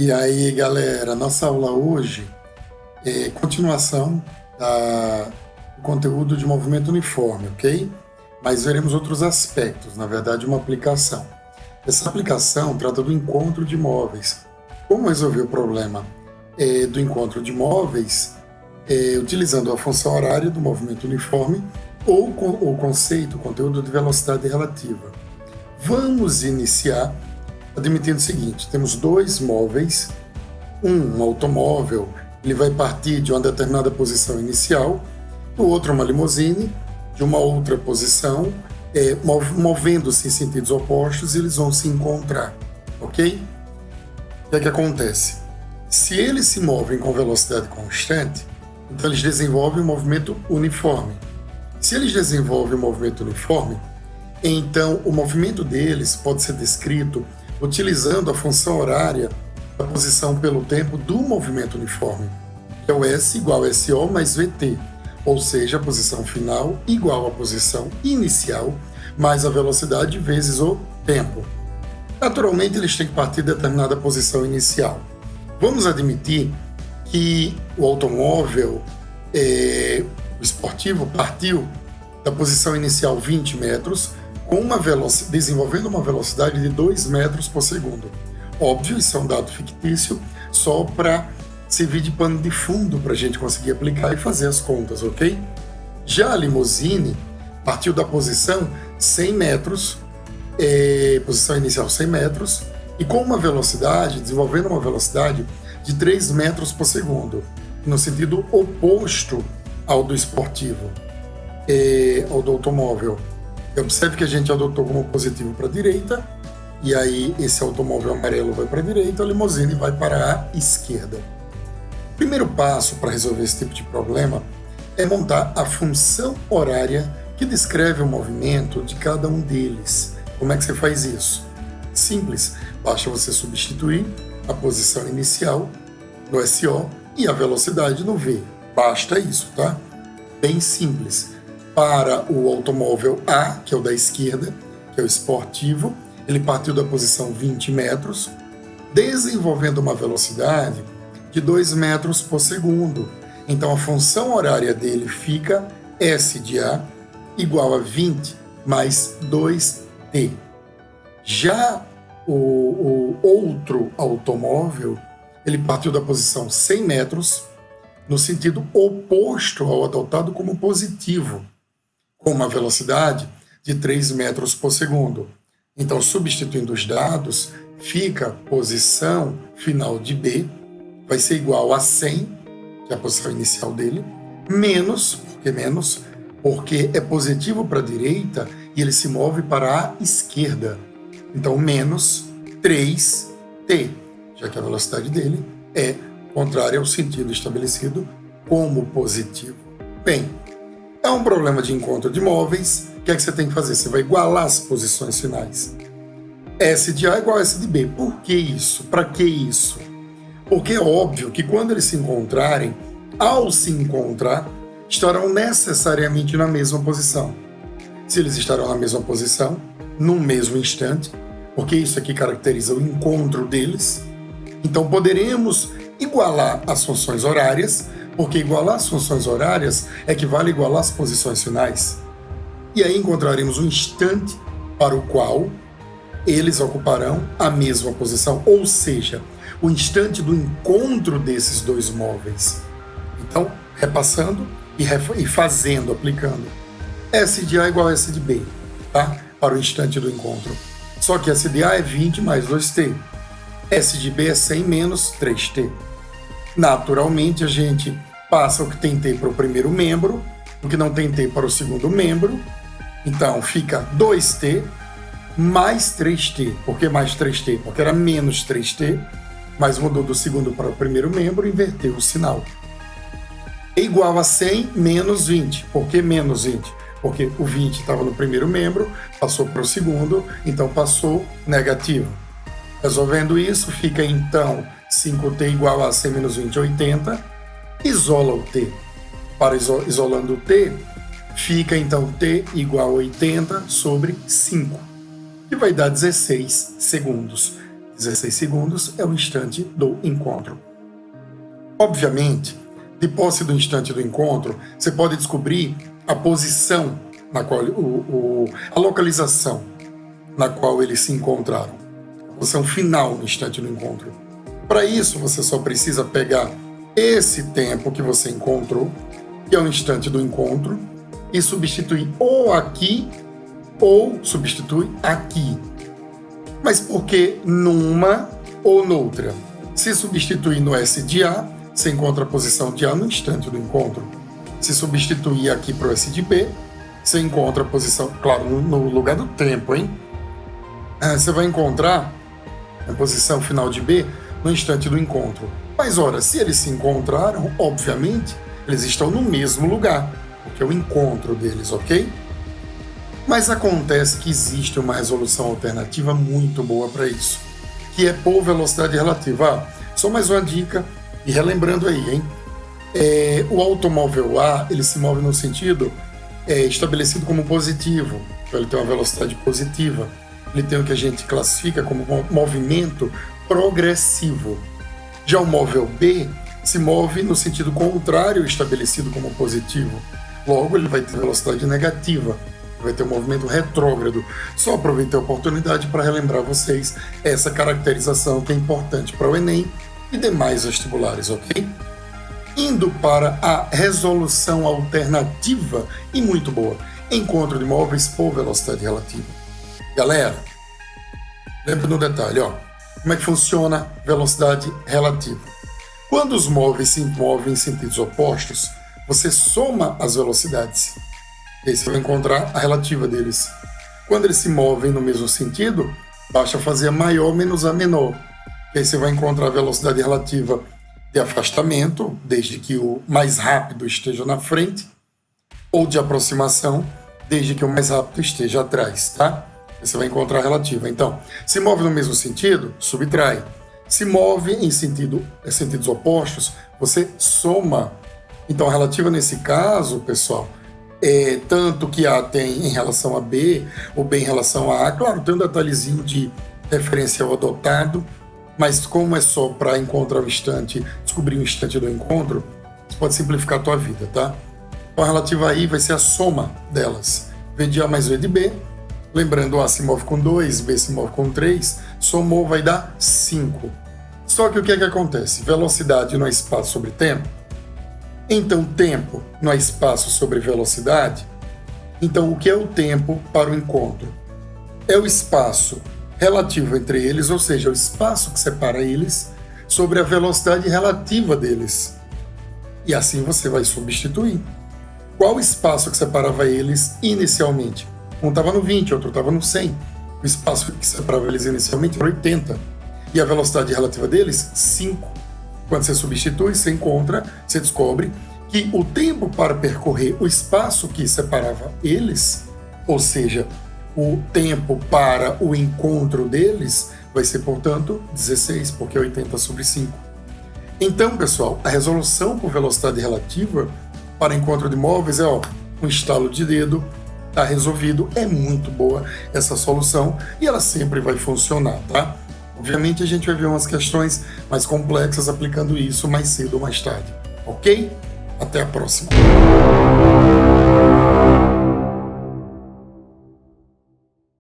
E aí, galera, nossa aula hoje é continuação do conteúdo de movimento uniforme, ok? Mas veremos outros aspectos, na verdade, uma aplicação. Essa aplicação trata do encontro de móveis. Como resolver o problema do encontro de móveis utilizando a função horária do movimento uniforme ou o conceito, o conteúdo de velocidade relativa. Vamos iniciar admitindo o seguinte: temos dois móveis, um automóvel, ele vai partir de uma determinada posição inicial, o outro uma limusine, de uma outra posição, movendo-se em sentidos opostos, e eles vão se encontrar, ok? O que é que acontece? Se eles se movem com velocidade constante, então eles desenvolvem um movimento uniforme. Se eles desenvolvem um movimento uniforme, então o movimento deles pode ser descrito utilizando a função horária da posição pelo tempo do movimento uniforme, que é o S igual a SO mais VT, ou seja, a posição final igual à posição inicial mais a velocidade vezes o tempo. Naturalmente, eles têm que partir de determinada posição inicial. Vamos admitir que o automóvel, o esportivo, partiu da posição inicial 20 metros, com desenvolvendo uma velocidade de 2 metros por segundo. Óbvio, isso é um dado fictício, só para servir de pano de fundo para a gente conseguir aplicar e fazer as contas, ok? Já a limusine partiu da posição 100 metros, posição inicial 100 metros, e com uma velocidade, desenvolvendo uma velocidade de 3 metros por segundo, no sentido oposto ao do esportivo, ao do automóvel. Observe que a gente adotou como positivo para a direita, e aí esse automóvel amarelo vai para a direita, a limusine vai para a esquerda. O primeiro passo para resolver esse tipo de problema é montar a função horária que descreve o movimento de cada um deles. Como é que você faz isso? Simples, basta você substituir a posição inicial no SO e a velocidade no V. Basta isso, tá? Bem simples. Para o automóvel A, que é o da esquerda, que é o esportivo, ele partiu da posição 20 metros, desenvolvendo uma velocidade de 2 metros por segundo. Então a função horária dele fica S de A igual a 20 mais 2T. Já o outro automóvel, ele partiu da posição 100 metros, no sentido oposto ao adotado como positivo, com uma velocidade de 3 metros por segundo. Então, substituindo os dados, fica a posição final de B, vai ser igual a 100, que é a posição inicial dele, porque é positivo para a direita e ele se move para a esquerda. Então, menos 3T, já que a velocidade dele é contrária ao sentido estabelecido como positivo. Bem, é um problema de encontro de móveis. O que é que você tem que fazer? Você vai igualar as posições finais. S de A igual a S de B. Por que isso? Para que isso? Porque é óbvio que quando eles se encontrarem, ao se encontrar, estarão necessariamente na mesma posição. Se eles estarão na mesma posição, no mesmo instante, porque isso aqui caracteriza o encontro deles, então poderemos igualar as funções horárias, porque igualar as funções horárias equivale a igualar as posições finais. E aí encontraremos um instante para o qual eles ocuparão a mesma posição, ou seja, o instante do encontro desses dois móveis. Então, repassando e fazendo, aplicando. S de A igual a S de B, tá? Para o instante do encontro. Só que S de A é 20 mais 2T. S de B é 100 menos 3T. Naturalmente, a gente passa o que tem T para o primeiro membro, o que não tem T para o segundo membro. Então, fica 2T mais 3T. Por que mais 3T? Porque era menos 3T, mas mudou do segundo para o primeiro membro e inverteu o sinal. É igual a 100 menos 20. Por que menos 20? Porque o 20 estava no primeiro membro, passou para o segundo, então passou negativo. Resolvendo isso, fica então 5T igual a 100 menos 20, 80. Isola o T. Isolando o T, fica então T igual a 80 sobre 5, que vai dar 16 segundos. 16 segundos é o instante do encontro. Obviamente, de posse do instante do encontro, você pode descobrir a posição na qual a localização na qual eles se encontraram, a posição final no instante do encontro. Para isso, você só precisa pegar esse tempo que você encontrou, que é o instante do encontro, e substituir ou aqui ou substitui aqui. Mas por que numa ou noutra? Se substituir no S de A, você encontra a posição de A no instante do encontro. Se substituir aqui para o S de B, você encontra a posição, claro, no lugar do tempo, hein? Você vai encontrar a posição final de B no instante do encontro. Mas, ora, se eles se encontraram, obviamente, eles estão no mesmo lugar, porque é o encontro deles, ok? Mas acontece que existe uma resolução alternativa muito boa para isso, que é por velocidade relativa. Só mais uma dica, e relembrando aí, hein? O automóvel A, ele se move no sentido estabelecido como positivo, então ele tem uma velocidade positiva. Ele tem o que a gente classifica como movimento progressivo. Já o móvel B se move no sentido contrário estabelecido como positivo. Logo, ele vai ter velocidade negativa, vai ter um movimento retrógrado. Só aproveitei a oportunidade para relembrar vocês essa caracterização que é importante para o Enem e demais vestibulares, ok? Indo para a resolução alternativa e muito boa, encontro de móveis por velocidade relativa. Galera, lembra no detalhe, ó, como é que funciona velocidade relativa. Quando os móveis se movem em sentidos opostos, você soma as velocidades. E aí você vai encontrar a relativa deles. Quando eles se movem no mesmo sentido, basta fazer a maior menos a menor. E aí você vai encontrar a velocidade relativa de afastamento, desde que o mais rápido esteja na frente, ou de aproximação, desde que o mais rápido esteja atrás, tá? Você vai encontrar a relativa. Então, se move no mesmo sentido, subtrai. Se move em sentidos opostos, você soma. Então, a relativa nesse caso, pessoal, é tanto que A tem em relação a B, ou B em relação a A. Claro, tem um detalhezinho de referencial adotado, mas como é só para encontrar o instante, descobrir o instante do encontro, você pode simplificar a tua vida, tá? Então, a relativa aí vai ser a soma delas. V de A mais V de B. Lembrando, A se move com 2, B se move com 3, somou vai dar 5. Só que o que é que acontece? Velocidade não é espaço sobre tempo? Então, tempo não é espaço sobre velocidade? Então, o que é o tempo para o encontro? É o espaço relativo entre eles, ou seja, o espaço que separa eles sobre a velocidade relativa deles. E assim você vai substituir. Qual o espaço que separava eles inicialmente? Um estava no 20, outro estava no 100. O espaço que separava eles inicialmente era 80. E a velocidade relativa deles, 5. Quando você substitui, você descobre que o tempo para percorrer o espaço que separava eles, ou seja, o tempo para o encontro deles, vai ser, portanto, 16, porque é 80 sobre 5. Então, pessoal, a resolução por velocidade relativa para encontro de móveis é um estalo de dedo, está resolvido, é muito boa essa solução e ela sempre vai funcionar, tá? Obviamente a gente vai ver umas questões mais complexas aplicando isso mais cedo ou mais tarde, ok? Até a próxima!